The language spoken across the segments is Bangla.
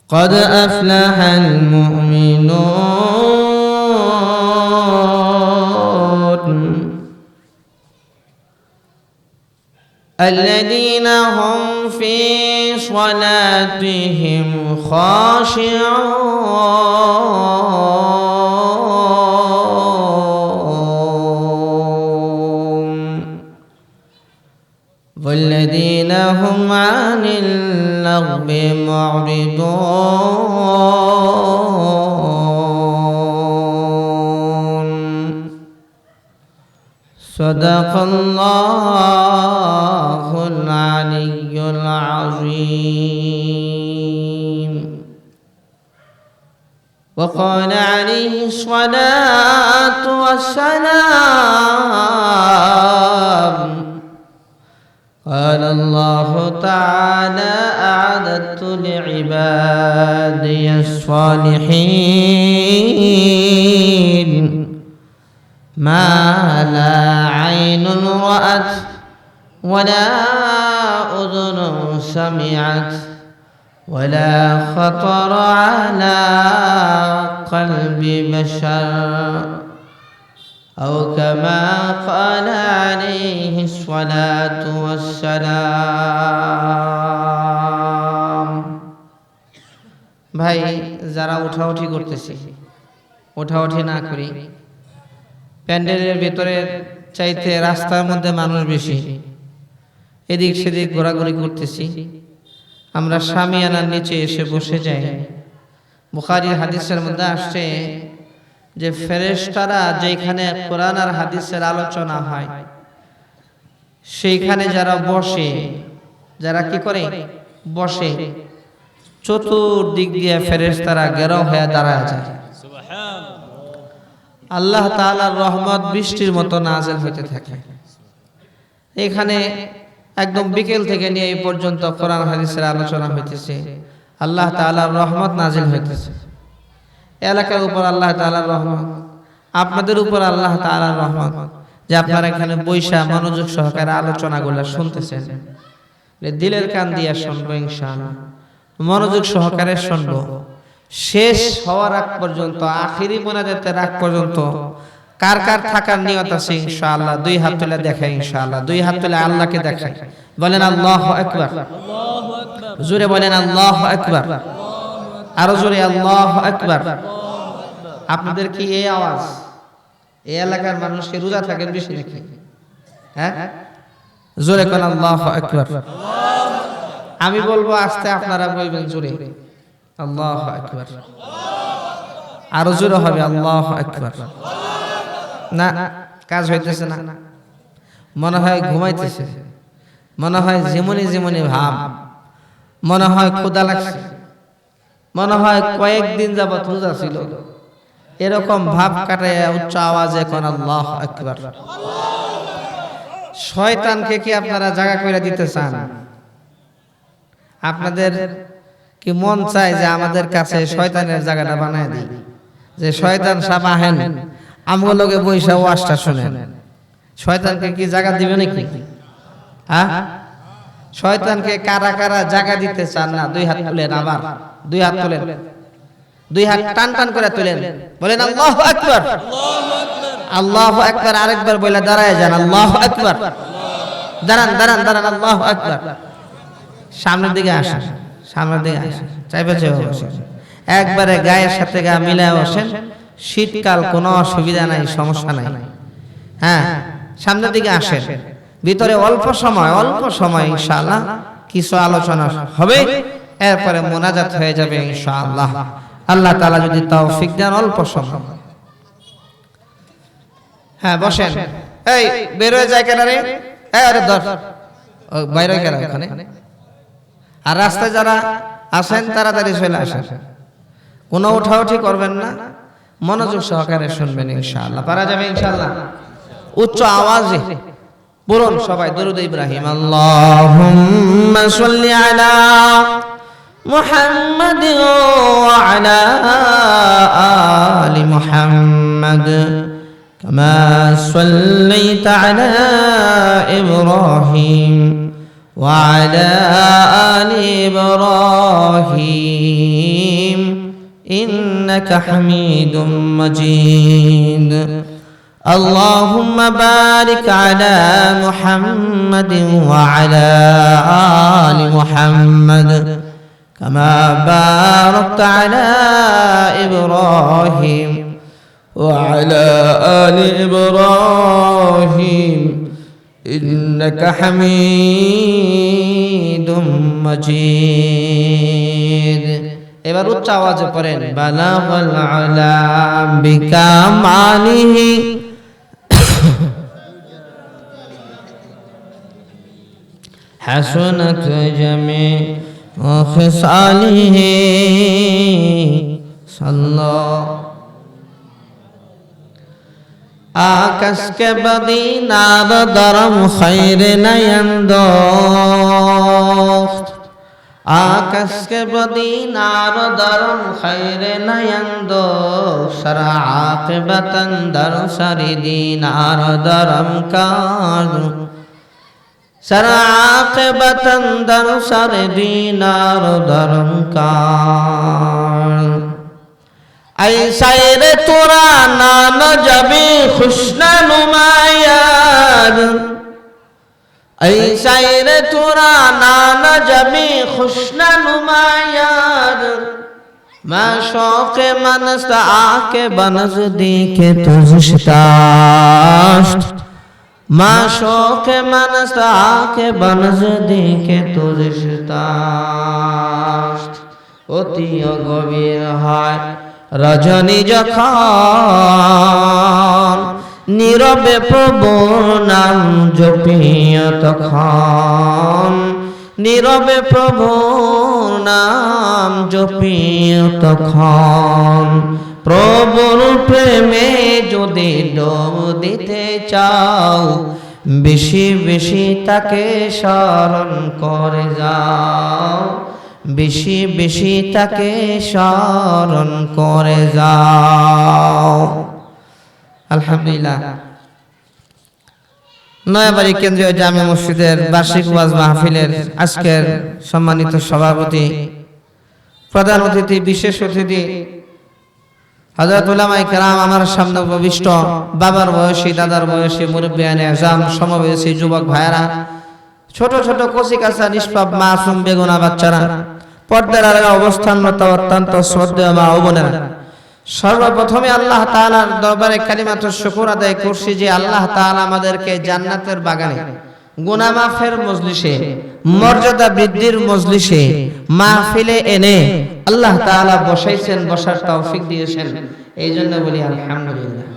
قد أفلح المؤمنون الذين هم في صلاتهم خاشعون والذين هم عن اللغو معرضون صدق الله العلي العظيم وقال عليه الصلاة والسلام قال الله تعالى أعددت لعبادي الصالحين ما لا عين رأت ولا أذن سمعت ولا خطر على قلب بشر أو كما قال عليه الصلاة والسلام ভাই যারা উঠাউঠি করতেছি উঠাউঠি না করি প্যান্ডেলের ভিতরে চাইতে রাস্তার মধ্যে মানুষ বেশি এদিক সেদিক ঘোরাঘুরি করতেছি আমরা শামিয়ানার নিচে এসে বসে যাই বুখারীর হাদিসের মধ্যে আসছে যে ফেরেশতারা যেখানে কোরআন আর হাদিসের আলোচনা হয় সেইখানে যারা বসে যারা কি করে বসে চতুর্দিক দিয়ে ফেরেশতারা ঘেরাও হয়ে দাঁড়ায় যায় আল্লাহ তাআলার রহমত বৃষ্টির মতো নাযিল হতে থাকে এখানে একদম বিকেল থেকে নিয়ে এই পর্যন্ত কোরআন হাদিসের আলোচনা হইতেছে আল্লাহ তাআলার রহমত নাযিল হইতেছে এলাকার উপর আল্লাহ তাআলার রহমত আপনাদের উপর আল্লাহ তাআলার রহমত যে আপনারা এখানে বৈশা মনোযোগ সহকারে আলোচনাগুলো শুনতেছেন দিলের কান দিয়ে শুনবো ইনশাআল্লাহ মনোযোগ সহকারে শুনবো শেষ হওয়ার আগ পর্যন্ত আখিরি মোনাজাতের আগ পর্যন্ত কার কার থাকার নিয়ত আছে ইনশাআল্লাহ দুই হাত তুলে দেখাই ইনশাআল্লাহ দুই হাত তুলে আল্লাহকে দেখাই বলেন আল্লাহু আকবার জোরে বলেন আল্লাহু আকবার আরো জোরে আল্লাহু আকবার আপনাদের কি এই আওয়াজ এই এলাকার মানুষ কি রোজা থাকেন বেশি নাকি হ্যাঁ জোরে কোন আল্লাহু আকবার আমি বলবো আস্তে আপনারা বলবেন জোরে আল্লাহু আকবার আরো জোরে হবে আল্লাহু আকবার না কাজ হইতেছে না মনে হয় ঘুমাইতেছে মনে হয় যেমনি যেমনি ভাব মনে হয় ক্ষুধা লাগছে মনে হয় কয়েকদিন যাবত রোজা ছিল এরকম ভাব কাটায় উচ্চ আওয়াজে কোন আল্লাহু আকবার শয়তানকে কি আপনারা জায়গা করে দিতে চান আপনাদের কি মন চায় যে আমাদের কাছে শয়তানের জায়গাটা বানায় দিই যে শয়তান সাহেব আহেন আমগো লগে বইসা ওয়াজটা শুনেন শয়তানকে কি জায়গা দিবে নাকি হ্যাঁ শয়তানকে কারা কারা জায়গা দিতে চান না দুই হাত তুলেন আবার দুই হাত তুলেন দুই হাত টান টান করে তুলেন বলেন আল্লাহু আকবার আল্লাহু আকবার আরেকবার বলে দাঁড়ায় যান আল্লাহু আকবার দাঁড়ান দাঁড়ান দাঁড়ান আল্লাহু আকবার সামনের দিকে আসেন সামনের দিকে আসেন চাইবে একবারে গায়ের সাথে গা মিলায় বসেন শীতকাল কোনো অসুবিধা নাই সমস্যা নাই হ্যাঁ সামনের দিকে আসেন ভিতরে অল্প সময় ইনশাআল্লাহ কিছু আলোচনা হবে এরপরে মোনাজাত হয়ে যাবে ইনশাআল্লাহ আল্লাহ তাআলা যদি তৌফিক দেন অল্প সময় হ্যাঁ বসেন এই বের হয়ে যায় কেন রে এই আরে ধর বাইরে গেল ওখানে আর রাস্তায় যারা আসেন তাড়াতাড়ি চলে আসেন কোনো উঠাউঠি করবেন না মনোযোগ সহকারে শুনবেন ইনশাআল্লাহ পারা যাবে ইনশাআল্লাহ উচ্চ আওয়াজে বলুন সবাই দরুদ ইব্রাহিম আল্লাহুম্মা সাল্লি আলা মুহাম্মাদ ওয়া আলা আলি মুহাম্মাদ কামা সাল্লাইতা আলা ইব্রাহিম وعلى آل إبراهيم إنك حميد مجيد اللهم بارك على محمد وعلى آل محمد كما باركت على إبراهيم وعلى آل إبراهيم إنك حميد مجيد এবার উচ্চ আওয়াজে পড়েন বালাগাল আলা বিকামালিহি হাসানাত জামিউ খিসালিহি সাল্লাল্লাহু आकाश के बदी नार दरम खैर नयंदोख्त आकाश के बदी नार दरम खैर नयंदोख्त शरा आक़िबतन दर सरिदी नार दरम कार शरा आक़िबतन दर सरिदी नार दरम कार ऐसा रे तोरा नान जबी खुशना नुमायाद ऐसा रे तोरा नान जबी खुशना नुमायाद मैं शौक़ मनस्त आके बनज दी के तुझदाश्त मैं शौक़ मनस्त आके बनज दी के तुझदाश्त অতি গভীর হয় রজনী যখন নীরবে প্রভুর নাম জপিও তখন নীরবে প্রভুর নাম জপিও তখন প্রভুর প্রেমে যদি ডুব দিতে চাও বেশি বেশি তাকে স্মরণ করে যাও বেশি বেশি তাকে স্মরণ করে যাও আলহামদুলিল্লাহ নয়াবাড়ি কেন্দ্রীয় জামে মসজিদের বার্ষিক ওয়াজ মাহফিলের আজকের সম্মানিত সভাপতি প্রধান অতিথি বিশেষ অতিথি হযরত উলামায়ে কেরাম আমার সামনে উপবিষ্ট বাবার বয়সী দাদার বয়সী মুরব্বিয়ানে আযম সমবয়সী যুবক ভাইরা ছোট ছোট কচি কাঁচা নিষ্পাপ মাসুম বেগুনা বাচ্চারা পর্দার আড়ালে অবস্থানরত অত্যন্ত শ্রদ্ধেয় মা ও বোনেরা সর্বপ্রথমে আল্লাহ তাআলার দরবারে কালিমাতুল শুকর আদায় করছি যে আল্লাহ তাআলা আমাদেরকে জান্নাতের বাগানে গুনাহ মাফের মজলিসে মর্যাদা বৃদ্ধির মজলিসে মাহফিলে এনে আল্লাহ তাআলা বসাইছেন বসার তৌফিক দিয়েছেন এইজন্য বলি আলহামদুলিল্লাহ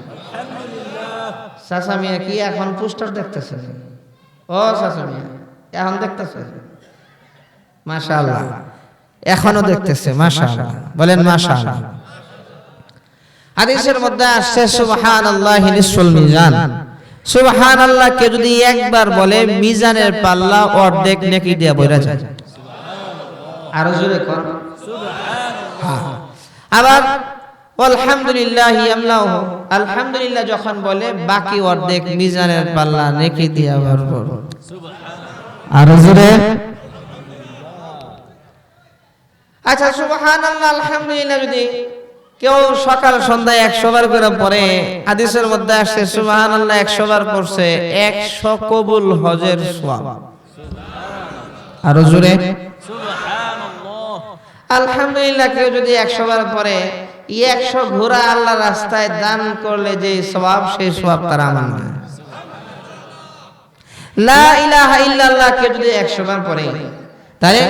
চাচা মিয়া কি এখন পোস্টার দেখতেছেন ও চাচা মিয়া এখন দেখতেছে মাশাআল্লাহ এখনো দেখতেছে মাশাআল্লাহ বলেন মাশাআল্লাহ হাদিসের মধ্যে আসছে সুবহানাল্লাহি নিসফুল মিজান সুবহানাল্লাহ কে যদি একবার বলে মিজানের পাল্লা অর্ধেক নেকি দিয়ে ভরে যায় সুবহানাল্লাহ আর জোরে কোন সুবহানাল্লাহ আবার আলহামদুলিল্লাহি ইয়ামলাহু আলহামদুলিল্লাহ যখন বলে বাকি অর্ধেক মিজানের পাল্লা নেকি দিয়ে ভরপুর সুবহানাল্লাহ আর জোরে আচ্ছা সুবহানাল্লাহ আলহামদুলিল্লাহ যদি কেউ সকাল সন্ধ্যায় 100 বার করে পড়ে হাদিসের মধ্যে আসছে সুবহানাল্লাহ 100 বার পড়ছে 100 কবুল হজের সওয়াব সুবহানাল্লাহ আর জোরে সুবহানাল্লাহ আলহামদুলিল্লাহ কেউ যদি 100 বার পড়ে 100 ঘোড়া আল্লাহর রাস্তায় দান করলে যে সওয়াব সেই সওয়াব তার আমল না লা ইলাহা ইল্লাল্লাহ কে যদি 100 বার পড়ে তাহলে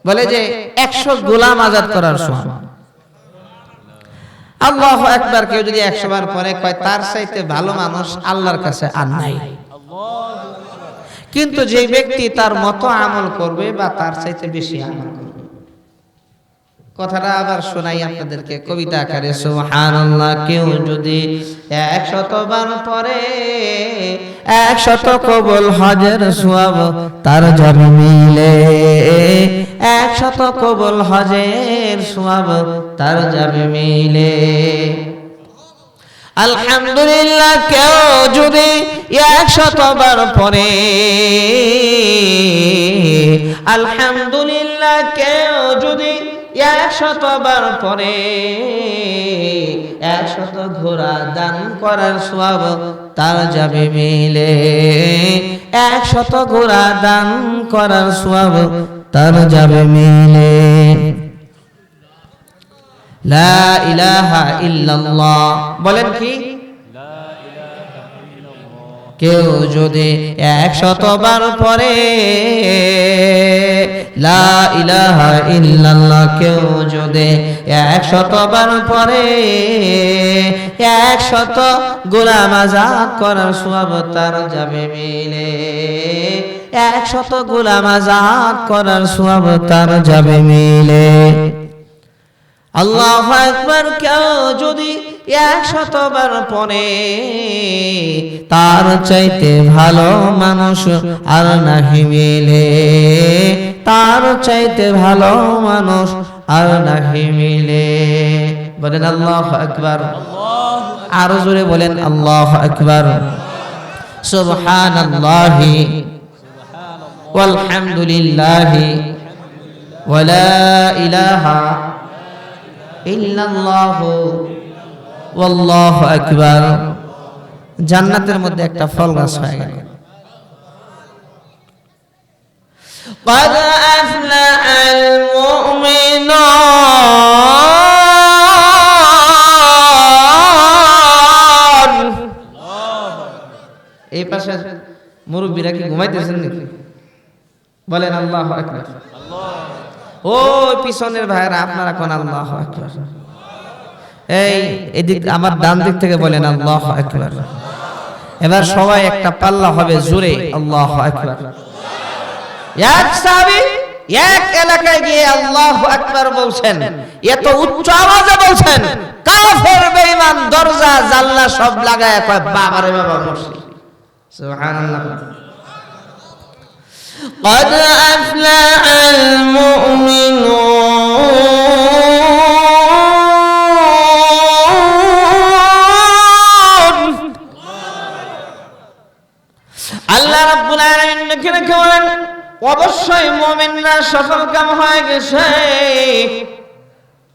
বলে যে 100 গোলাম আজাদ করার সওয়াব আল্লাহু আকবার কেউ যদি 100 বার পড়ে কয় তার চাইতে ভালো মানুষ আল্লাহর কাছে আর নাই কিন্তু যে ব্যক্তি তার মতো আমল করবে বা তার চাইতে বেশি আমল করবে কথাটা আবার শোনাই আপনাদেরকে কবিতা আকারে সুবহানাল্লাহ কেউ যদি 100 বার পড়ে 100 কবুল হজের সওয়াব তার যাবে মিলে 100 কবুল হজের সওয়াব তার যাবে মিলে আলহামদুলিল্লাহ কেউ যদি 100 বার পড়ে, আলহামদুলিল্লাহ কেউ যদি 100 বার পড়ে, 100 ঘোড়া দান করার সওয়াব তার যাবে মিলে। 100 ঘোড়া দান করার সওয়াব তার যাবে মিলে। লা ইলাহা ইল্লাল্লাহ বলেন কি? কেউ যদি 100 বার পড়ে, লা ইলাহা ইল্লাল্লাহ কেউ যদি 100 বার পড়ে, 100 গোলাম আযাদ করার সওয়াব তার যাবে মিলে। 100 গোলাম আযাদ করার সওয়াব তার যাবে মিলে। আল্লাহু আকবার কেউ যদি 100 বার পড়ে, তার চাইতে ভালো মানুষ আর নাহি মিলে। তার চাইতে ভালো মানুষ আর নাহি মিলে। বলেন আল্লাহু আকবার। আরো জোরে বলেন আল্লাহু আকবার। সুবহানাল্লাহি ওয়াল হামদুলিল্লাহি ওয়া লা ইলাহা ইল্লাল্লাহু ওয়াল্লাহু আকবার। জান্নাতের মধ্যে একটা ফল গাছ হয়ে গেল। قد أفلح المؤمنون। এই পাশে মুরব্বীরা কি ঘুমাইতেছেন নাকি? বলেন আল্লাহু আকবার। ও পিছনের ভাইরা আপনারা কোন আল্লাহু আকবার। এই এদিক আমার ডান দিক থেকে বলেন আল্লাহু আকবার। এবার সবাই একটা পাল্লা হবে জোরে আল্লাহু আকবার। এক সাহাবী এক এলাকায় গিয়ে আল্লাহু আকবার বলছেন, এত উচ্চ আওয়াজে বলছেন, কাফের বেঈমান দরজা জানলা সব লাগায় কয় বাবারে বাবা মরছি। সুবহানাল্লাহ। قد أفلح المؤمنون। আল্লাহ রাব্বুল আলামিন লিখে বলেন, অবশ্যই মুমিনরা সফলকাম হয়ে গেছে।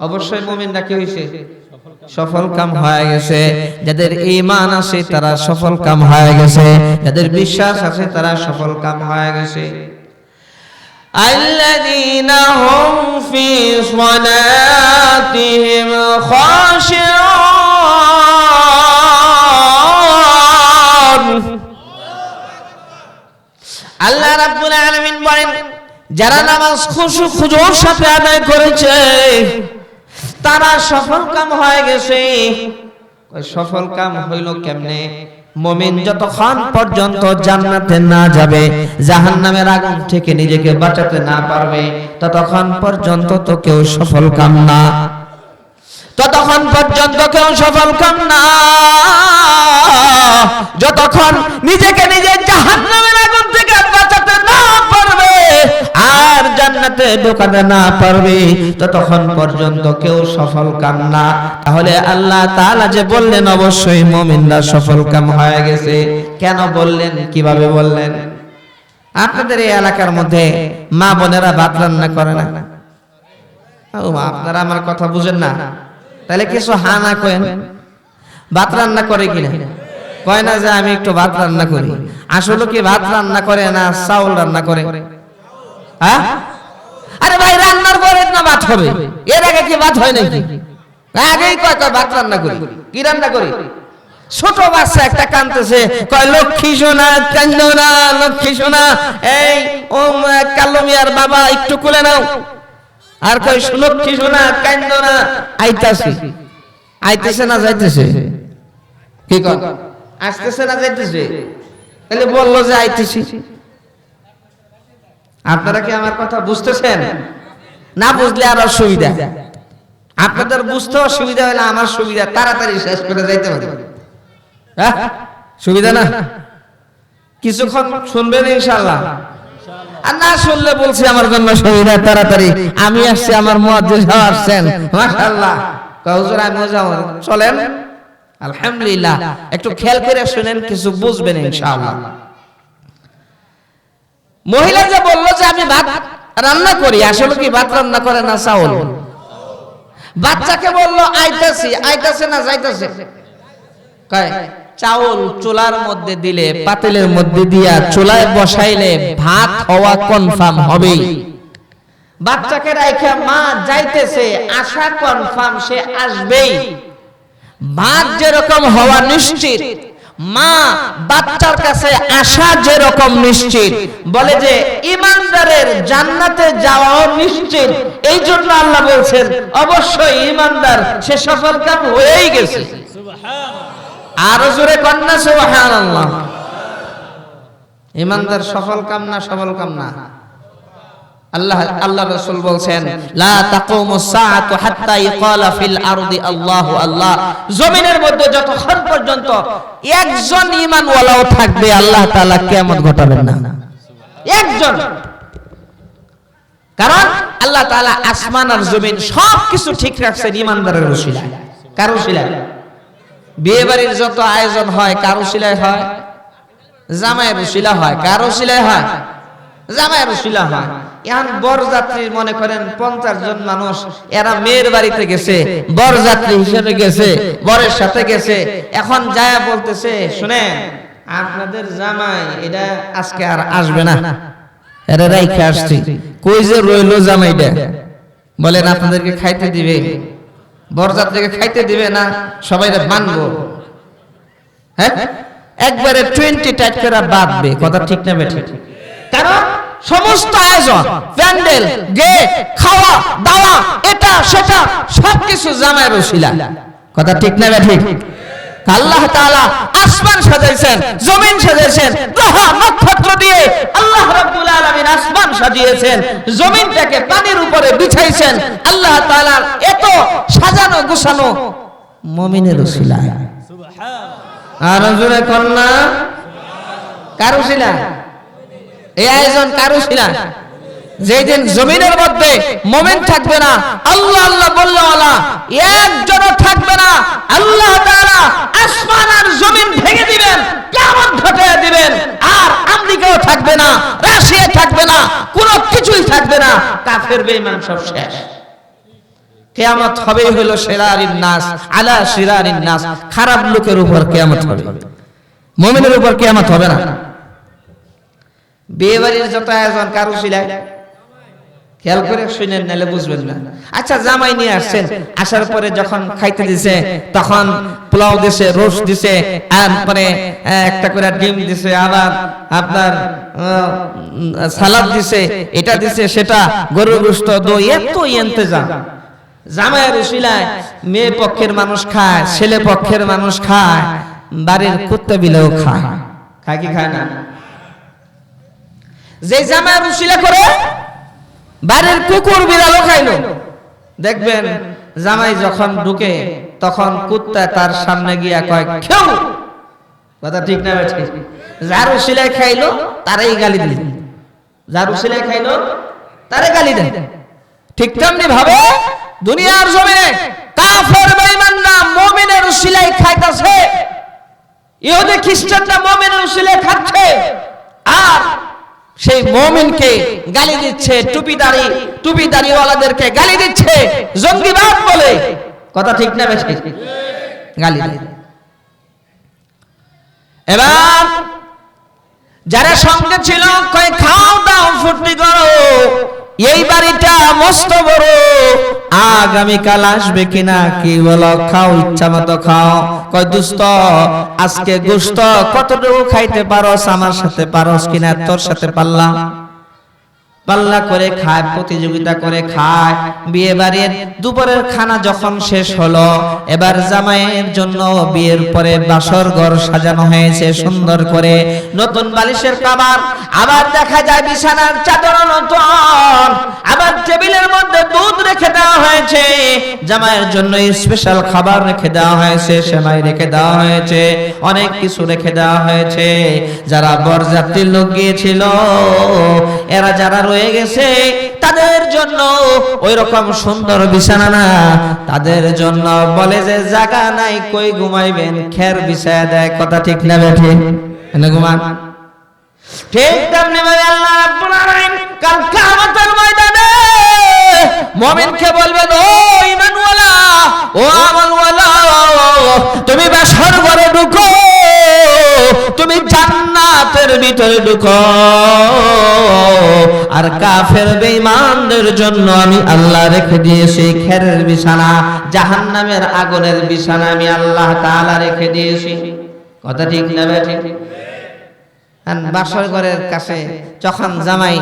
অবশ্যই মুমিনরা কি হয়েছে? সফলকাম হয়ে গেছে। যাদের ঈমান আছে তারা সফলকাম হয়ে গেছে, যাদের বিশ্বাস আছে তারা সফলকাম হয়ে গেছে। আল্লাযীনা হুম ফি সালাতিহিম খাশিউন। আল্লাহ রাব্বুল আলামিন বলেন, যারা নামাজ খুশু খুজুর সাথে আদায় করেছে তারা সফলকাম হয়ে গেছে। সফলকাম হইল কেমনে? মুমিন যতক্ষণ পর্যন্ত জান্নাতে না যাবে, জাহান্নামের আগুন থেকে নিজেকে বাঁচাতে না পারবে, ততক্ষণ পর্যন্ত তো কেউ সফলকাম না। ততক্ষণ পর্যন্ত কেউ সফলকাম না যতক্ষণ নিজেকে নিজে জাহান্নামের আগুন থেকে বাঁচাতে না পারবে আর জান্নাতে ঢোকাতে না পারবে, ততক্ষণ পর্যন্ত কেউ সফলকাম না। তাহলে আল্লাহ তাআলা যে বললেন অবশ্যই মুমিনরা সফলকাম হয়ে গেছে, কেন বললেন, কিভাবে বললেন? আপনাদের এই এলাকার মধ্যে মা বোনেরা ভাত রান্না করে না? ও মা, আপনারা আমার কথা বুঝেন না? তাহলে কিছু হা না করেন। ভাত রান্না করে কিনা? কয় না যে আমি একটু ভাত রান্না করি। আসলে কি ভাত রান্না করে না চাউল রান্না করে? হ্যাঁ, আরে ভাই রান্নার পরে না ভাত হবে, এর আগে কি ভাত হয় নাকি? আগেই কয় কয় ভাত রান্না করি। কি রান্না করি? ছোট বাচ্চা একটা কাঁদতেছে, কয় লক্ষ্মী সোনা কান্দো না, লক্ষ্মী সোনা, এই ও কালো মিয়ার বাবা একটু কোলে নাও। আর কয় লক্ষ্মী সোনা কান্দো না, আইতাছি। আইতেছে না যাইতেছে? কি কর, আসতেছে না যাইতেছে? তাহলে বললো যে আইতেছি। আপনারা কি আমার কথা বুঝতেছেন? না বুঝলে আর অসুবিধা। আপনাদের বুঝতে অসুবিধা হলে আমার সুবিধা, তাড়াতাড়ি শেষ করে যাইতে পারি। হ্যাঁ, সুবিধা না? কিছুক্ষণ শুনবেন ইনশাআল্লাহ। আর না শুনলে বলছি আমার জন্য সুবিধা, তাড়াতাড়ি আমি আসছি, আমার মুয়াজ্জিন সাহেব আসছেন, মাশাআল্লাহ। হুজুর আমিও যাব, চলেন। আলহামদুলিল্লাহ। একটু খেয়াল করে শুনেন, কিছু বুঝবেন ইনশাআল্লাহ। মহিলা যে বললো যে আমি ভাত রান্না করি, আসলে কি ভাত রান্না করে না চাউল? বাচ্চাকে বললো আইতাছি, আইতাছে না যাইতাছে? কয় চাউল চুলার মধ্যে দিলে, পাতিলের মধ্যে দিয়া চুলায় বসাইলে ভাত হওয়া কনফার্ম হবে। বাচ্চাকে রাইখা মা যাইতেছে, আশা কনফার্ম, সে আসবেই। ভাত যেরকম হওয়া নিশ্চিত, মা বাচ্চার কাছে আসা যেরকম নিশ্চিত, বলে যে ঈমানদারের জান্নাতে যাওয়াও নিশ্চিত। এই জন্য আল্লাহ বলছেন অবশ্যই ঈমানদার, সে সফলকাম হয়েই গেছে। আরো জোরে কন্যা সুবহানাল্লাহ। ঈমানদার সফলকাম না সফলকাম না? আল্লাহ রাসূল বলছেন লা তাকুমুস সাআতু হাত্তা ইকালা ফিল আরদি আল্লাহু আল্লাহ। জমিনের মধ্যে যতক্ষণ পর্যন্ত একজন ঈমানওয়ালাও থাকবে আল্লাহ তাআলা কিয়ামত ঘটাবেন না। একজন। কারণ আল্লাহ তাআলা আসমান আর জমিন সবকিছু ঠিক রাখছেন ঈমানদারের ওসিলায়। কার ওসিলায়? বিয়ে বাড়ির যত আয়োজন হয় কার ওসিলায় হয়? জামাইয়ের ওসিলা হয়। কার ওসিলায় হয়? জামাইয়ের ওসিলা হয়। এখন বরযাত্রী মনে করেন 50 জন মানুষ, এরা মেয়ের বাড়িতে গেছে, বরযাত্রী হিসেবে গেছে, বরের সাথে গেছে। এখন যায় বলতেছে শুনেন আপনাদের জামাই এটা আজকে আর আসবে না, এরা রাইখে আসছি। কই যে রইলো জামাইটা? বলেন আপনাদেরকে খাইতে দিবে? বরযাত্রীকে খাইতে দিবে না, সবাই মানবো? হ্যাঁ, একবারে 20 টাইট করে বাঁধবে। কথা ঠিক না বেঠিক? কারণ সমস্ত আয়োজন, প্যান্ডেল, গেট, খাওয়া দাওয়া, এটা সেটা সবকিছু জামাইয়ের ওসিলা। কথা ঠিক না বেঠিক? আল্লাহ তাআলা আসমান সাজাইছেন, জমিন সাজাইছেন, গ্রহ নক্ষত্র দিয়ে আল্লাহ রাব্বুল আলামিন আসমান সাজিয়েছেন, জমিনটাকে পানির উপরে বিছাইছেন। আল্লাহ তাআলার এত সাজানো গোছানো মুমিনের ওসিলায়। সুবহানাল্লাহ। আর জোরে কন্যা কার ওসিলা? এই আয়োজন কার ওসিলা? যেদিন জমিনের মধ্যে মুমিন থাকবে না, আল্লাহ আল্লাহ বললেওয়ালা একজনও থাকবে না, আল্লাহ তাআলা আসমান আর জমিন ভেঙে দিবেন, কিয়ামত ঘটিয়ে দিবেন। আর আমেরিকাও থাকবে না, রাশিয়া থাকবে না, কোনো কিছুই থাকবে না, কাফের বেঈমান সব শেষ। কিয়ামত হবেই হলো শিরারিন নাস আলা শিরারিন নাস, খারাপ লোকের উপর কিয়ামত হবে, মুমিনের উপর কিয়ামত হবে না। বিয়ে বাড়ির যত আয়োজন কার ওসিলায়? খেয়াল করে শুনেন নালে বুঝবেন না। আচ্ছা জামাই নিয়ে আসছেন, আসার পরে যখন খাইতে দিছে তখন পোলাও দিছে, রোস্ট দিছে, আর পরে একটা করে ডিম দিছে, আবার আপনার সালাদ দিছে, এটা দিছে সেটা, গরুর গোশত, দই, এত ইন্তজাম। জামাইয়ের ওসিলায় মেয়ে পক্ষের মানুষ খায়, ছেলে পক্ষের মানুষ খায়, বাড়ির কুত্তা বিলেও খায়। খায় কি খায় না? যে জামাইয়ের ওসিলা করে বাড়ির কুকুর বিড়ালও খাইলো। দেখবেন জামাই যখন ঢুকে তখন কুত্তা তার সামনে গিয়া কয় খেউ। কথা ঠিক না বেঠি? যার ওসিলায় খাইলো তারাই গালি দিল, যার ওসিলায় খাইলো তারে গালি দেয়। ঠিক তেমনি ভাবে দুনিয়ার জমিনে কাফের বেঈমানরা মুমিনের ওসিলায় খাইতাছে, ইহুদি খ্রিস্টানরা মুমিনের ওসিলায় খাচ্ছে, আর সেই মুমিনকে গালি দিচ্ছে, টুপিদারিওয়ালাদেরকে গালি দিচ্ছে, জঙ্গিবাদ বলে। কথা ঠিক না বেশি? গালি দেয়। এবার যারা সঙ্গে ছিল কয় খাও দাও ফুর্তি করো, এই বাড়িটা মস্ত বড়, আগামীকাল আসবে কিনা কি বলো, খাও ইচ্ছা মতো খাও। কয় দোস্ত আজকে গোশত কতটুকু খাইতে পারোস, আমার সাথে পারোস কিনা? তোর সাথে পাল্লা পাল্লা করে খায়, প্রতিযোগিতা করে খায়। বিয়ে বাড়ির দুপুরের খানা যখন শেষ হলো, এবার জামাইয়ের জন্য বিয়ের পরে বাসর ঘর সাজানো হয়েছে সুন্দর করে, নতুন বালিশের কভার, আবার দেখা যায় বিছানার চাদর নতুন, আবার টেবিলের মধ্যে দুধ রেখে দেওয়া হয়েছে, জামাইয়ের জন্য স্পেশাল খাবার রেখে দেওয়া হয়েছে, সেমাই রেখে দেওয়া হয়েছে, অনেক কিছু রেখে দেওয়া হয়েছে। যারা বরযাত্রীর লোক গিয়েছিল, এরা যারা রয়ে গেছে তাদের জন্য ওই রকম সুন্দর বিছানা না, তাদের জন্য বলে যে জায়গা নাই, কই ঘুমাইবেন, খের বিছায়া দেয়। কথা ঠিক না বেঠি? এনে ঘুমান। ঠিক তেমনি ভাবে আল্লাহ রাব্বুল আলামিন কাল কিয়ামতের ময়দানে মুমিনকে বলবেন, ও ঈমানওয়ালা, ও আমলওয়ালা, তুমি বাসর ঘরে ঢুকো, তুমি জান্নাতের ভিতরে ঢুকো। আর কাফের বেঈমানদের জন্য আমি আল্লাহ রেখে দিয়েছি খেরের বিছানা, জাহান্নামের আগুনের বিছানা আমি আল্লাহ তাআলা রেখে দিয়েছি। কথা ঠিক না বেঠিক? বাসর ঘরের কাছে যখন জামাই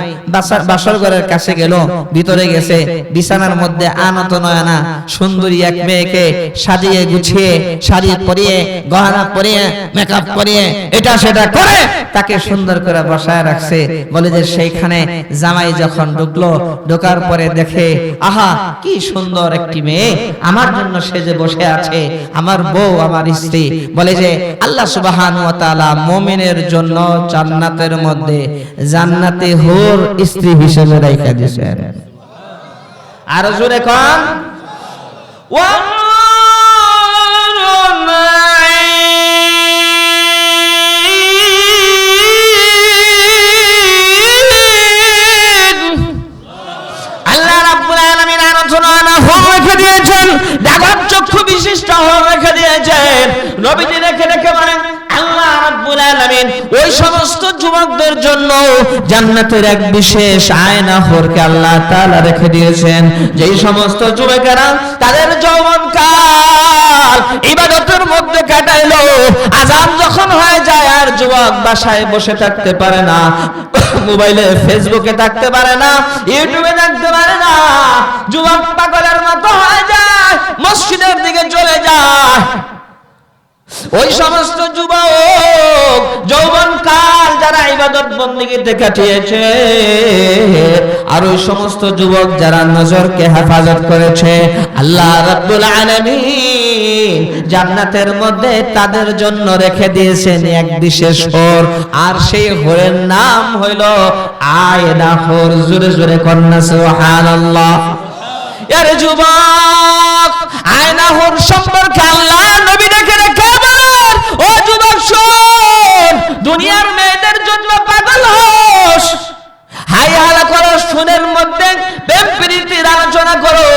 বাসর ঘরের কাছে গেল, ভিতরে গেছে, বিছানার মধ্যে আনত নয়না সুন্দরী এক মেয়েকে সাজিয়ে গুছিয়ে, শাড়ি পরিয়ে, গহনা পরিয়ে, মেকআপ করিয়ে, এটা সেটা করে তাকে সুন্দর করে বসায় রাখছে। বলে যে সেইখানে জামাই যখন ঢুকলো, ঢোকার পরে দেখে, আহা কি সুন্দর একটি মেয়ে, আমার জন্য সেজে বসে আছে, আমার বউ, আমার স্ত্রী। বলে যে আল্লাহ সুবহানাহু ওয়া তাআলা মুমিনের জন্য জান্নাতের মধ্যে জান্নাতি হুর স্ত্রী হিসেবে রাখা দিয়েছেন। আর জোরে কোন আল্লাহ রাব্বুল আলামিন আলোচনা হুর রেখে দিয়েছেন, ডাকাত চক্ষু বিশিষ্ট হুর রেখে দিয়েছেন। নবীজি রেখে রেখে বলেন আল্লাহ রাব্বুল আলামিন ওই সমস্ত যুবকদের জন্য জান্নাতের এক বিশেষ আয়না হুরকে আল্লাহ তাআলা রেখে দিয়েছেন। যেই সমস্ত যুবকেরা তাদের যৌবনকাল ইবাদতের মধ্যে কাটাইলো, আযান যখন হয়ে যায় আর যুবক বাসায় বসে থাকতে পারে না, মোবাইলে ফেসবুকে থাকতে পারে না, ইউটিউবে থাকতে পারে না, যুবক পাগলের মতো হয়ে যায়, মসজিদের দিকে চলে যায়। ওই সমস্ত যুবক যৌবনকাল যারা ইবাদত বন্দেগীতে কাটিয়েছে, আর ওই সমস্ত যুবক যারা নজরকে হেফাজত করেছে, আল্লাহ রাব্বুল আলামিন জান্নাতের মধ্যে তাদের জন্য রেখে দিয়েছেন এক বিশেষ হুর, আর সেই হুরের নাম হইল আয়না হুর। জোরে জোরে কন্যা সুবহানাল্লাহ। আরে যুবক, আয়না হুর সম্পর্কে আল্লাহ নবী রেখে রেখে বলেন, ও যুবক শোন, দুনিয়ার মেয়েদের জন্য পাগল হোস, হাই হালা করো, সুনের মধ্যে প্রেম প্রীতির আলোচনা করো,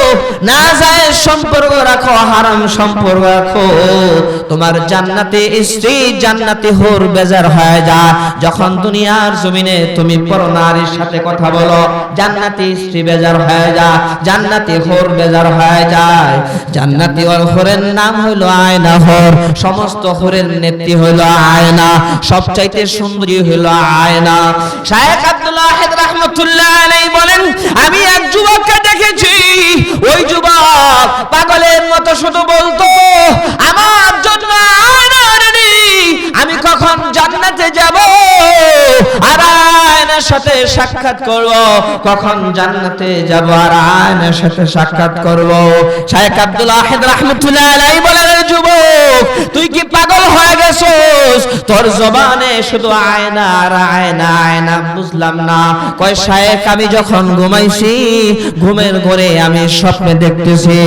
না যায় সম্পর্ক রাখো, হারাম সম্পর্ক রাখো, তোমার জান্নাতি স্ত্রী জান্নাতি হুর বেজার হয়ে যায়। যখন দুনিয়ার জমিনে তুমি পরনারীর সাথে কথা বলো, জান্নাতি স্ত্রী বেজার হয়ে যায়, জান্নাতি হুর বেজার হয়ে যায়। জান্নাতি হুরের নাম হলো আয়না হুর। সমস্ত হুরের নেত্রী হলো আয়না, সবচাইতে সুন্দরী হলো আয়না। শায়েখ আব্দুল ওয়াহিদ রাহমাতুল্লাহ আলাইহি বলেন, আমি এক যুবককে দেখেছি, ওই যুবক পাগলের মতো শুধু বলতো, আমার জন্য আয়না রেডি, আমি কখন জান্নাতে যাব আর আয়নার সাথে সাক্ষাৎ করব, কখন জান্নাতে যাব আর আয়নার সাথে সাক্ষাৎ করব। শায়েখ আব্দুল ওয়াহিদ রাহমাতুল্লাহ আলাইহি বলেন, যুবক তুই কি পাগল হয়ে গেছিস? তোর জবানে শুধু আয়না আর আয়না আয়না, বুঝলাম না। কয় শায়েখ, আমি যখন ঘুমাইছি, ঘুমের ঘরে আমি স্বপ্নে দেখতেছি,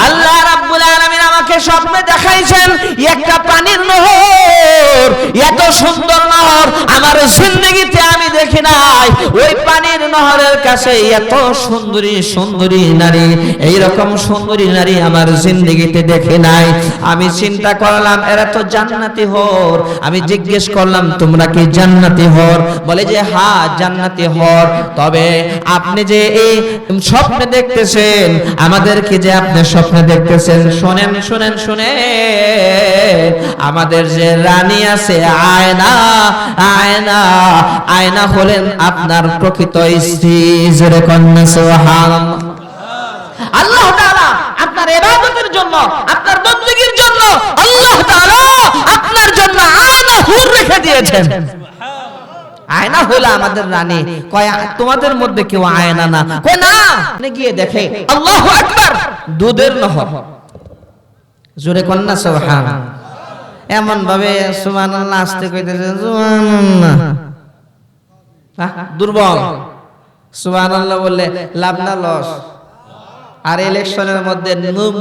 আল্লাহ রাব্বুল আলামিন আমাকে স্বপ্নে দেখাইছেন একটা পানির নহর, এত সুন্দর নহর আমার জিন্দেগিতে আমি দেখি নাই। ওই পানির নহরের কাছে এত সুন্দরী সুন্দরী নারী, এই রকম সুন্দরী নারী আমার জিন্দেগিতে দেখি নাই। আমি চিন্তা করলাম এরা তো জান্নাতি হুর। আমি জিজ্ঞেস করলাম, তোমরা কি জান্নাতি হুর? বলে যে হ্যাঁ জান্নাতি হুর। তবে আপনি যে এই স্বপ্নে দেখতেছেন, আমাদেরকে যে আপনি স্বপ্নে দেখতেছেন, শুনেন শুনেন শুনেন, আমাদের যে রানী আছে আয়না, আয়না আয়না হলেন আপনার প্রকৃত স্ত্রী। জোরে কন্যা সুবহানাল্লাহ। আল্লাহ তাআলা আপনার ইবাদতের জন্য, আপনার বندگির জন্য আল্লাহ তাআলা আপনার জন্য আয়না হুর রেখে দিয়েছেন। আয়না হলো আমাদের রানী। কয় তোমাদের মধ্যে কেউ আয়না না? কয় না। গিয়ে দেখে আল্লাহু আকবার, দুধের নহর। জোরে কন্যা সুবহান। এমন ভাবে সুবহানাল্লাহ আস্তে কইতেছে সুবহানাল্লাহ, দুর্বল। সুবহানাল্লাহ বললে লাভ না লস। আর ইলেকশনের মধ্যে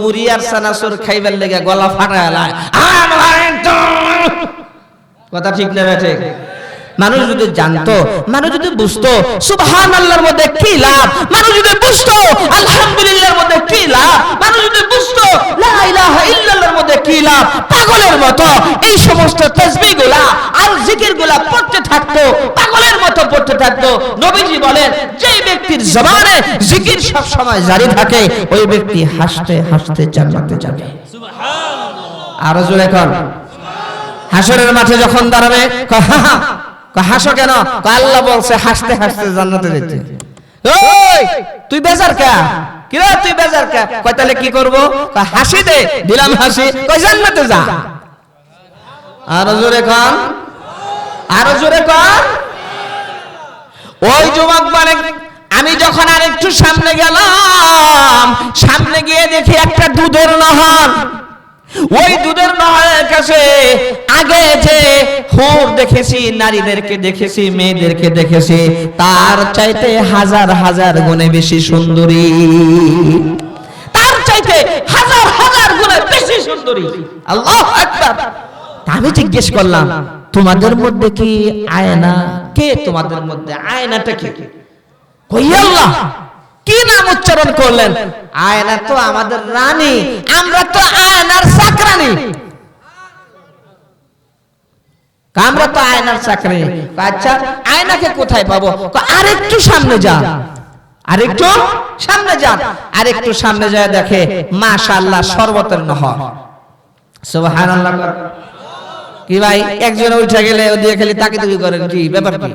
মুড়ি আর চানাচুর খাইবার লেগে গলা ফাটায় লায়। কথা ঠিক না ঠিক? মানুষ যদি জানতো, মানুষ যদি বুঝতো সুবহানাল্লাহর মধ্যে কি লাভ, মানুষ যদি বুঝতো আলহামদুলিল্লাহর মধ্যে কি লাভ, মানুষ যদি বুঝতো লা ইলাহা ইল্লাল্লাহর মধ্যে কি লাভ, পাগলের মতো এই সমস্ত তাসবিহগুলা আর জিকিরগুলা পড়তে থাকতো, পাগলের মতো পড়তে থাকতো। নবীজি বলেন, যে ব্যক্তির জবানে জিকির সব সময় জারি থাকে, ওই ব্যক্তি হাসতে হাসতে জান্নাতে যাবে। সুবহানাল্লাহ। আর জোরে কর। হাসরের মাঠে যখন দাঁড়াবে, হাসো কেন? আল্লাহ বলছে হাসতে হাসতে জান্নাতে যেতে। ওই তুই বেজার কা? কি রে তুই বেজার কা? কয় তাহলে কি করব? হাসি দে, দিলাম হাসি। কয় জান্নাতে যা। আর জোরে কর, আর জোরে কর। ওই যুবক বলে, আমি যখন আরেকটু সামনে গেলাম, সামনে গিয়ে দেখি একটা দুধের নহর। ওই দুধের নহরের কাছে আগে যে হুর দেখেছি, নারীদেরকে দেখেছি, মেয়েদেরকে দেখেছি, তার চাইতে হাজার হাজার গুণে বেশি সুন্দরী, তার চাইতে হাজার হাজার গুণে বেশি সুন্দরী। আল্লাহু আকবার। আমি জিজ্ঞেস করলাম, তোমাদের মধ্যে কি আয়না? কে তোমাদের মধ্যে? আয়নাটা কে? কই আল্লাহ। কি নাম উচ্চারণ করলেন? আয়না তো আমাদের রানী, আমরা তো আয়নার চাকরানী। আমরা তো আয়নার চাকরানী। আচ্ছা আয়নাকে কোথায় পাবো? আরেকটু সামনে যান, আরেকটু সামনে যান। আরেকটু সামনে যায় দেখে মাশাআল্লাহ শরবতের নহর। সুবহানাল্লাহ। কি ভাই, একজন উঠে গেলে ওদিকে খালি তাকিয়ে করেন, কি ব্যাপার কি?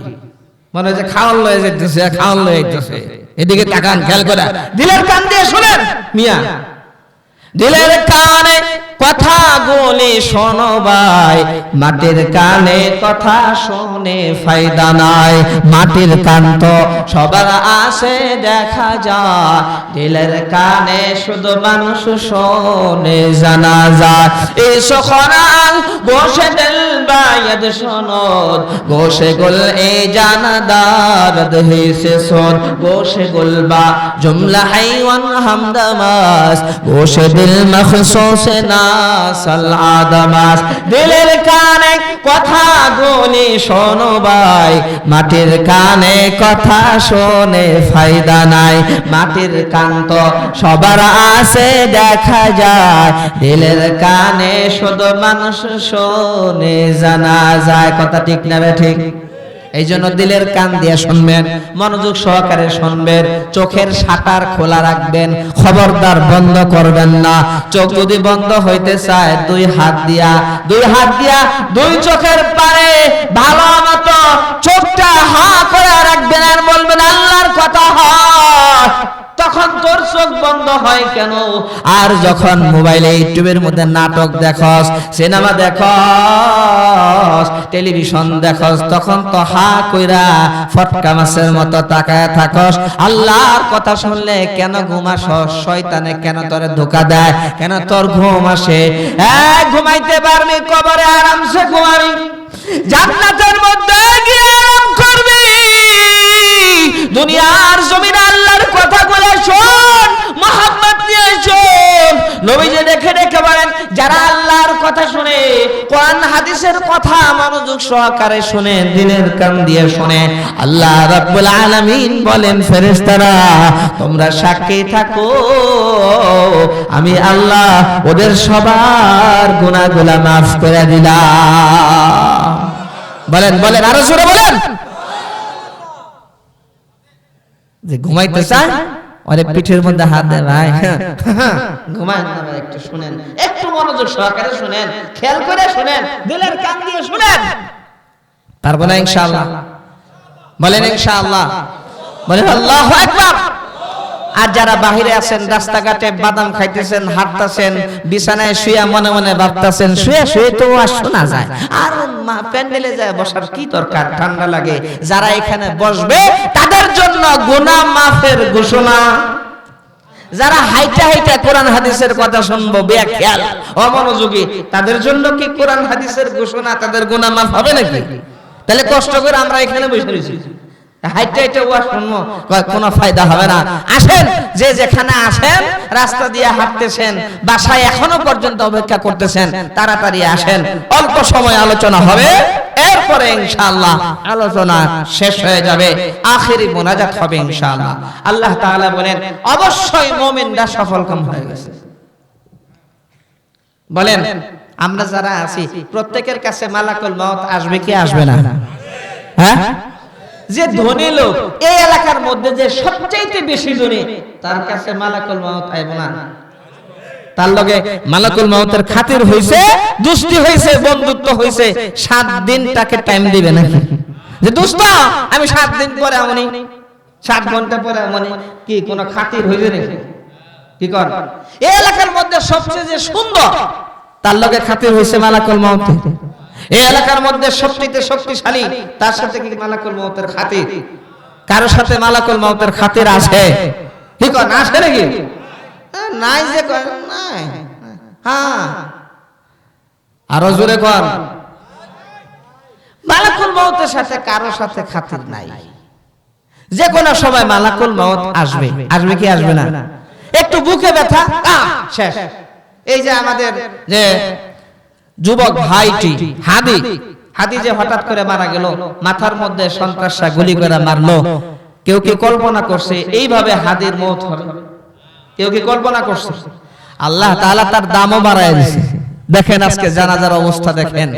মনে হচ্ছে খাওয়ান লয়ে যেতেছে, খাওয়ান লয়ে যেতেছে। এদিকে তাকান, খেয়াল করে দিলের কান দিয়ে শুনেন মিয়া, দিলের কানে কথা বলে শোনো ভাই, মাটির কানে কথা শুনে ফায়দা নাই। মাটির কান তো সবার আসে দেখা যায়, দিলের কানে শুধু মানুষ শোনে জানা যায়। এই সখরাল বসে দিল বায়াদ শোনদ, গোশে গুল এ জানাদার দেশে সোন, গোশে গুল বা জুমলা হাইওয়ান হামদামাস, গোশে দিল মখসুস না সাল আদমাস। দিলের কানে কথা বলে শোনো ভাই, মাটির কানে কথা শোনে ফায়দা নাই। মাটির কান তো সবার আছে দেখা যায়, দিলের কানে শুধু মানুষ শোনে জানা যায়। কথা ঠিক না ঠিক? এই জন্য দিলের কান দিয়ে শুনবেন, মনোযোগ সহকারে শুনবেন, চোখের শাটার খোলা রাখবেন, খবরদার বন্ধ করবেন না। চোখ যদি বন্ধ হইতে চায়, দুই হাত দিয়া দুই চোখের পারে ভালো মতো চোখটা হা করে রাখবেন আর বলবেন আল্লাহর কথা হয়। তখন তোর চোখ বন্ধ হয় কেন? আর যখন মোবাইলে ইউটিউবের মধ্যে নাটক দেখস, সিনেমা দেখস, টেলিভিশন দেখস, তখন তো হা কইরা ফটকা মাছের মতো তাকায় থাকস। আল্লাহর কথা শুনলে কেন ঘুমাস? শয়তানে কেন তোরে ধোঁকা দেয়? কেন তোর ঘুম আসে? ঘুমাইতে পারবি, কবরে আরামসে ঘুমাবি, জান্নাতের মধ্যে গিয়ে আরাম করবি। দুনিয়ার জমিনে আল্লাহর কথাগুলো শোন, মুহাম্মদ নিয়ে শোন। নবীজি দেখে দেখে বলেন, যারা আল্লাহর কথা শুনে, কোরআন হাদিসের কথা মনোযোগ সহকারে শুনে, দিনের কান দিয়ে শুনে, আল্লাহ রাব্বুল আলামিন বলেন, ফেরেশতারা তোমরা সাক্ষী থাকো, আমি আল্লাহ ওদের সবার গুনাহগুলো মাফ করে দিলাম। বলেন বলেন, আরো জোরে বলেন। যে ঘুমাইতে চায় আরে পিঠের মধ্যে হাত দেয়, ভাই ঘুমায় না ভাই, একটু শুনেন, একটু মনোযোগ সহকারে শুনেন, খেয়াল করে শুনেন, দিলের কান দিয়ে শুনেন। পারবো না ইনশাআল্লাহ? বলেন ইনশাআল্লাহ। বলেন আল্লাহু আকবার। আর যারা বাহিরে আছেন রাস্তাঘাটে বাদাম খাইতেছেন, হাঁটতেছেন, বিছানায় শুয়ে মনে মনে ভাবতেছেন শুয়ে শুয়ে তো আর শোনা যায়, আর প্যান্ডেলে যায় বসার কি দরকার, ঠান্ডা লাগে। যারা এখানে বসবে তাদের জন্য গুনাহ মাফের ঘোষণা। যারা হাইটা হাইটা কোরআন হাদিসের কথা শুনবো বেখেয়াল অমনোযোগী, তাদের জন্য কি কোরআন হাদিসের ঘোষণা, তাদের গুনাহ মাফ হবে নাকি? তাহলে কষ্ট করে আমরা এখানে বসে রয়েছি, হাইটা হাইটা ওয়াজ শুনবো, কোনো ফায়দা হবে না। আসেন, যে যেখানে আসেন, রাস্তা দিয়ে হাঁটতেছেন, বাসায় এখনো পর্যন্ত অপেক্ষা করতেছেন, তাড়াতাড়ি আসেন, অল্প সময় আলোচনা হবে, এরপরে ইনশাআল্লাহ আলোচনা শেষ হয়ে যাবে, আখেরি মোনাজাত হবে ইনশাআল্লাহ। আল্লাহ তাআলা বলেন অবশ্যই মুমিনরা সফলকাম হয়ে গেছে। বলেন আমরা যারা আছি প্রত্যেকের কাছে মালাকুল মউত আসবে কি আসবে না? হ্যাঁ, যে ধনী লোক এই এলাকার মধ্যে যে সবচেয়ে বেশি ধনী, তার কাছে মালাকুল মউত আইব না? তার লগে মালাকুল মউতের খাতির হইছে, দুস্তি হইছে, বন্ধুত্ব হইছে, 7 দিন তাকে টাইম দিবে নাকি? যে দোস্ত আমি 7 দিন পরে আমনি, 7 ঘন্টা পরে আমনি, কি কোন খাতির হইছে নাকি? কি কর এই এলাকার মধ্যে সবচেয়ে যে সুন্দর, তার লগে খাতির হইছে মালাকুল মউত। এই এলাকার মধ্যে সবচেয়ে শক্তিশালী, তার সাথে কি মালাকুল মউতের খাতির? কারোর সাথে মালাকুল মউতের খাতির আছে? কি কর না আসে নাকি? নাই যে কর নাই। হ্যাঁ, আরো জোরে কর, মালাকুল মউতের সাথে কারোর সাথে খাতির নাই। যে কোনো সময় মালাকুল মউত আসবে, আসবে কি আসবে না? একটু বুকে ব্যথা, শেষ। এই যে আমাদের যে যুবক ভাইটি হাদি যে হঠাৎ করে মারা গেল, মাথার মধ্যে সন্ত্রাসরা গুলি করে মারলো, কেউ কি কল্পনা করছে এইভাবে হাদির মওত হবে? কেউ কি কল্পনা করছে? আল্লাহ তাআলা তার দামও বাড়ায় দিয়েছে। দেখেন আজকে জানাজার অবস্থা, দেখেন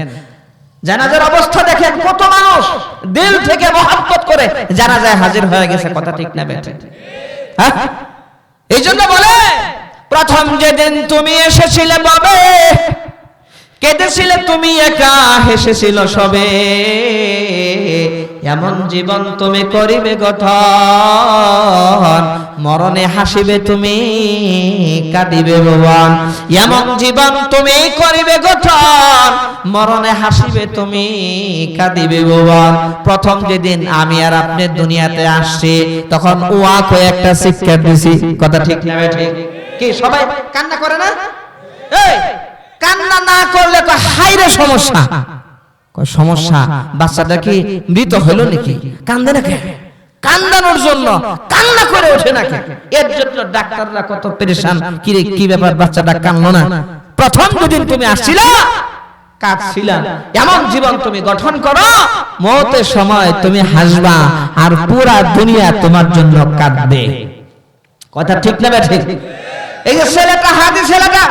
জানাজার অবস্থা, দেখেন কত মানুষ দিল থেকে মহব্বত করে জানাজায় হাজির হয়ে গেছে। কথা ঠিক না বেঠিক? হ্যাঁ, এই জন্য বলে প্রথম যেদিন তুমি এসেছিলে ববে, কেঁদেছিলে তুমি একা, হেসেছিল সবে, এমন জীবন তুমি করিবে গঠন, মরণে হাসিবে তুমি কাঁদিবে ভুবন। এমন জীবন তুমি করিবে গঠন, মরণে হাসিবে তুমি কাঁদিবে ভুবন। প্রথম যেদিন আমি আর আপনি দুনিয়াতে আসছি, তখন ওয়াকে একটা শিক্ষা দিছি। কথা ঠিক না ঠিক? কি সবাই কান্না করে না? এই কান্না না করলে তো হাইরে সমস্যা। সমস্যা, বাচ্চাটা কি মৃত হলো নাকি? কান্দে না কেন? কান্দানোর জন্য কান্না করে ওঠে না কেন? এর জন্য ডাক্তাররা কত পেরেশান, কি রে কি ব্যাপার বাচ্চাটা কাঁদলো না? প্রথম যেদিন তুমি আসছিলা কাঁদছিলা, এমন জীবন তুমি গঠন করো, মওতের সময় তুমি হাসবা আর পুরা দুনিয়া তোমার জন্য কাঁদবে। কথা ঠিক না ঠিক? এই যে ছেলেটা, হাদি ছেলেটা